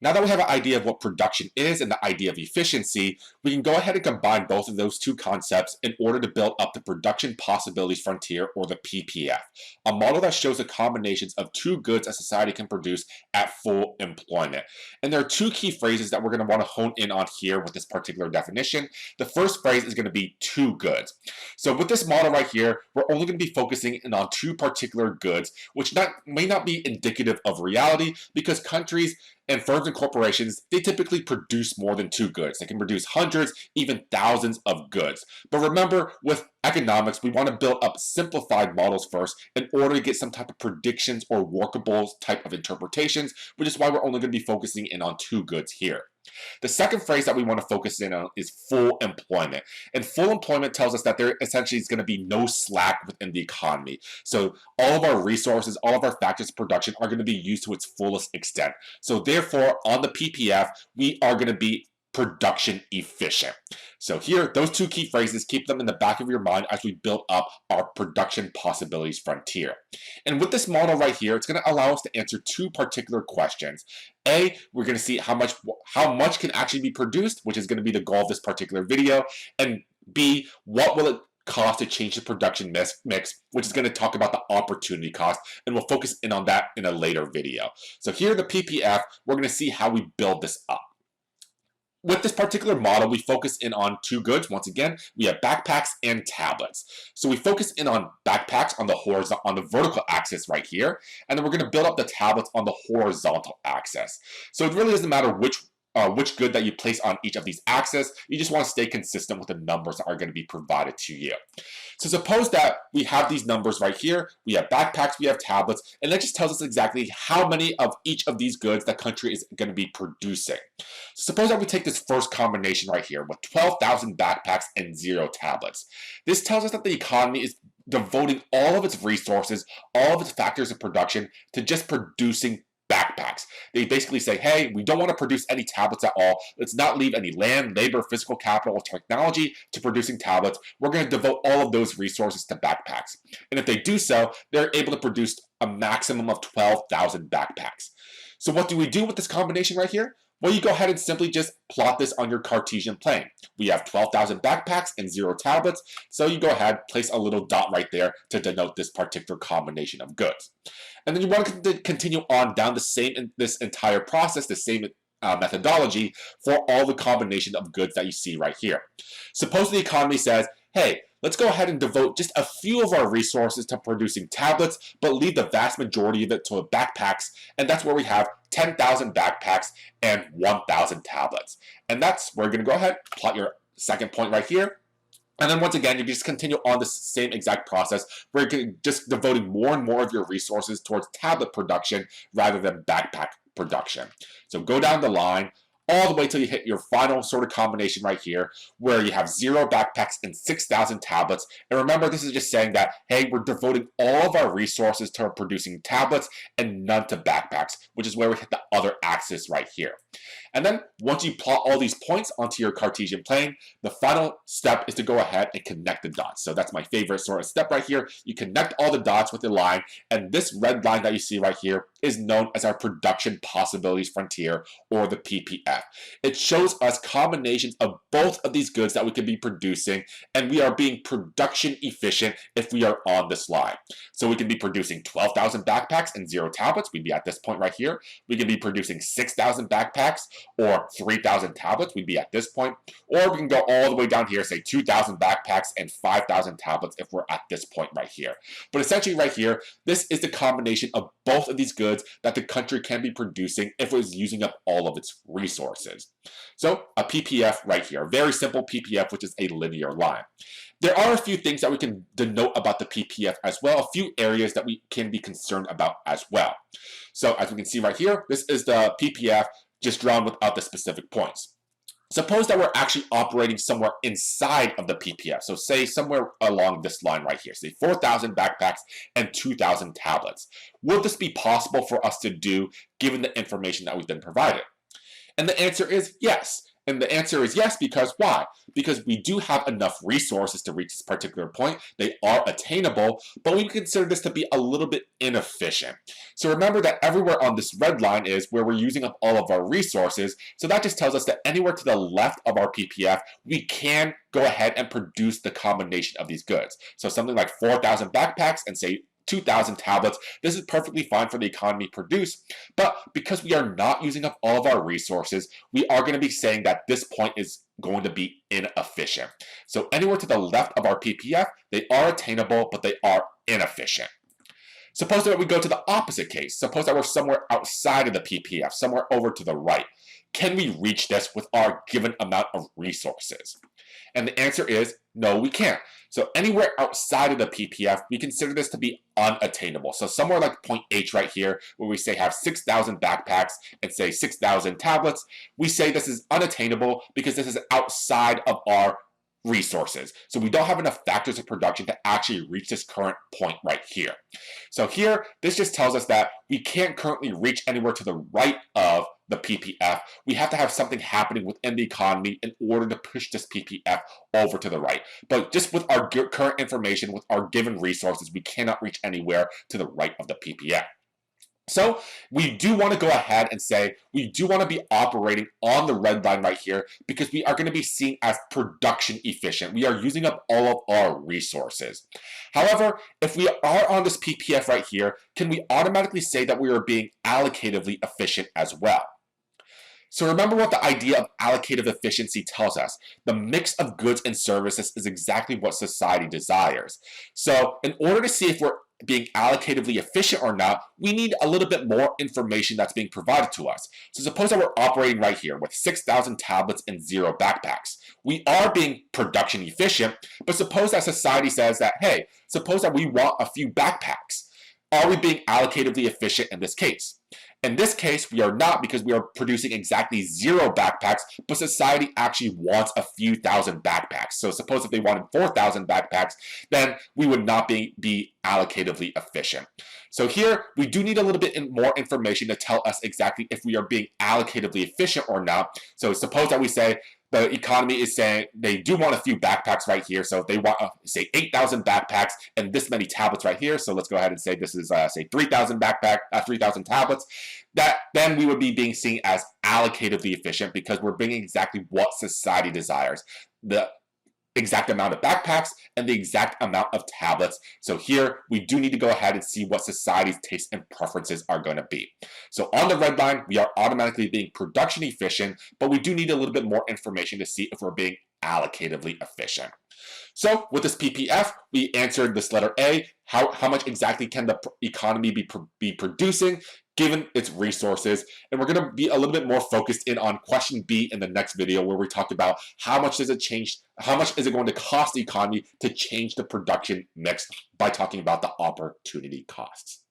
Now that we have an idea of what production is and the idea of efficiency, we can go ahead and combine both of those two concepts in order to build up the Production Possibilities Frontier, or the PPF, a model that shows the combinations of two goods a society can produce at full employment. And there are two key phrases that we're going to want to hone in on here with this particular definition. The first phrase is going to be two goods. So with this model right here, we're only going to be focusing in on two particular goods, which may not be indicative of reality, because countries and firms and corporations, they typically produce more than two goods. They can produce hundreds, even thousands of goods. But remember, with economics, we want to build up simplified models first in order to get some type of predictions or workable type of interpretations, which is why we're only going to be focusing in on two goods here. The second phrase that we want to focus in on is full employment. And full employment tells us that there essentially is going to be no slack within the economy. So all of our resources, all of our factors of production are going to be used to its fullest extent. So therefore, on the PPF, we are going to be production efficient. So here, those two key phrases, keep them in the back of your mind as we build up our production possibilities frontier. And with this model right here, it's going to allow us to answer two particular questions. A, we're going to see how much can actually be produced, which is going to be the goal of this particular video. And B, what will it cost to change the production mix, which is going to talk about the opportunity cost, and we'll focus in on that in a later video. So here in the PPF, we're going to see how we build this up. With this particular model, we focus in on two goods. Once again, we have backpacks and tablets. So we focus in on backpacks on the vertical axis right here, and then we're going to build up the tablets on the horizontal axis. So it really doesn't matter which good that you place on each of these axes. You just want to stay consistent with the numbers that are going to be provided to you. So suppose that we have these numbers right here. We have backpacks, we have tablets, and that just tells us exactly how many of each of these goods the country is going to be producing. So suppose that we take this first combination right here with 12,000 backpacks and 0 tablets. This tells us that the economy is devoting all of its resources, all of its factors of production to just producing backpacks. They basically say, hey, we don't want to produce any tablets at all. Let's not leave any land, labor, physical capital, or technology to producing tablets. We're going to devote all of those resources to backpacks. And if they do so, they're able to produce a maximum of 12,000 backpacks. So what do we do with this combination right here? Well, you go ahead and simply just plot this on your Cartesian plane. We have 12,000 backpacks and 0 tablets, so you go ahead, place a little dot right there to denote this particular combination of goods. And then you want to continue on down this entire process, the same methodology for all the combination of goods that you see right here. Suppose the economy says, hey, let's go ahead and devote just a few of our resources to producing tablets, but leave the vast majority of it to backpacks, and that's where we have 10,000 backpacks and 1,000 tablets. And that's where you're going to go ahead, plot your second point right here. And then once again, you just continue on the same exact process where you're just devoting more and more of your resources towards tablet production rather than backpack production. So go down the line all the way till you hit your final sort of combination right here, where you have 0 backpacks and 6,000 tablets. And remember, this is just saying that, hey, we're devoting all of our resources to producing tablets and none to backpacks, which is where we hit the other axis right here. And then once you plot all these points onto your Cartesian plane, the final step is to go ahead and connect the dots. So that's my favorite sort of step right here. You connect all the dots with a line, and this red line that you see right here is known as our Production Possibilities Frontier, or the PPF. It shows us combinations of both of these goods that we could be producing, and we are being production efficient if we are on this line. So we can be producing 12,000 backpacks and 0 tablets. We'd be at this point right here. We can be producing 6,000 backpacks or 3,000 tablets. We'd be at this point. Or we can go all the way down here, say 2,000 backpacks and 5,000 tablets if we're at this point right here. But essentially right here, this is the combination of both of these goods that the country can be producing if it was using up all of its resources. So a PPF right here, a very simple PPF, which is a linear line. There are a few things that we can denote about the PPF as well, a few areas that we can be concerned about as well. So as we can see right here, this is the PPF just drawn without the specific points. Suppose that we're actually operating somewhere inside of the PPF. So say somewhere along this line right here, say 4,000 backpacks and 2,000 tablets. Would this be possible for us to do given the information that we've been provided? And the answer is yes. And the answer is yes, because why? Because we do have enough resources to reach this particular point. They are attainable, but we consider this to be a little bit inefficient. So remember that everywhere on this red line is where we're using up all of our resources. So that just tells us that anywhere to the left of our PPF, we can go ahead and produce the combination of these goods. So something like 4,000 backpacks and say 2,000 tablets, this is perfectly fine for the economy to produce, but because we are not using up all of our resources, we are going to be saying that this point is going to be inefficient. So anywhere to the left of our PPF, they are attainable, but they are inefficient. Suppose that we go to the opposite case. Suppose that we're somewhere outside of the PPF, somewhere over to the right. Can we reach this with our given amount of resources? And the answer is no, we can't. So anywhere outside of the PPF, we consider this to be unattainable. So somewhere like point H right here, where we say have 6,000 backpacks and say 6,000 tablets, we say this is unattainable because this is outside of our resources. So we don't have enough factors of production to actually reach this current point right here. So here, this just tells us that we can't currently reach anywhere to the right of the PPF. We have to have something happening within the economy in order to push this PPF over to the right. But just with our current information, with our given resources, we cannot reach anywhere to the right of the PPF. So we do want to go ahead and say we do want to be operating on the red line right here because we are going to be seen as production efficient. We are using up all of our resources. However, if we are on this PPF right here, can we automatically say that we are being allocatively efficient as well? So remember what the idea of allocative efficiency tells us. The mix of goods and services is exactly what society desires. So in order to see if we're being allocatively efficient or not, we need a little bit more information that's being provided to us. So suppose that we're operating right here with 6,000 tablets and 0 backpacks. We are being production efficient, but suppose that society says that, hey, suppose that we want a few backpacks. Are we being allocatively efficient in this case? In this case, we are not because we are producing exactly 0 backpacks, but society actually wants a few thousand backpacks. So suppose if they wanted 4,000 backpacks, then we would not be allocatively efficient. So here, we do need a little bit more information to tell us exactly if we are being allocatively efficient or not. So suppose that we say, the economy is saying they do want a few backpacks right here. So they want, say, 8,000 backpacks and this many tablets right here. So let's go ahead and say this is, say, 3,000 3,000 tablets. That then we would be being seen as allocatively efficient because we're bringing exactly what society desires. The exact amount of backpacks and the exact amount of tablets. So here we do need to go ahead and see what society's tastes and preferences are going to be. So on the red line, we are automatically being production efficient, but we do need a little bit more information to see if we're being allocatively efficient. So with this PPF, we answered this letter A. How much exactly can the economy be producing given its resources? And we're going to be a little bit more focused in on question B in the next video, where we talk about how much is it going to cost the economy to change the production mix by talking about the opportunity costs.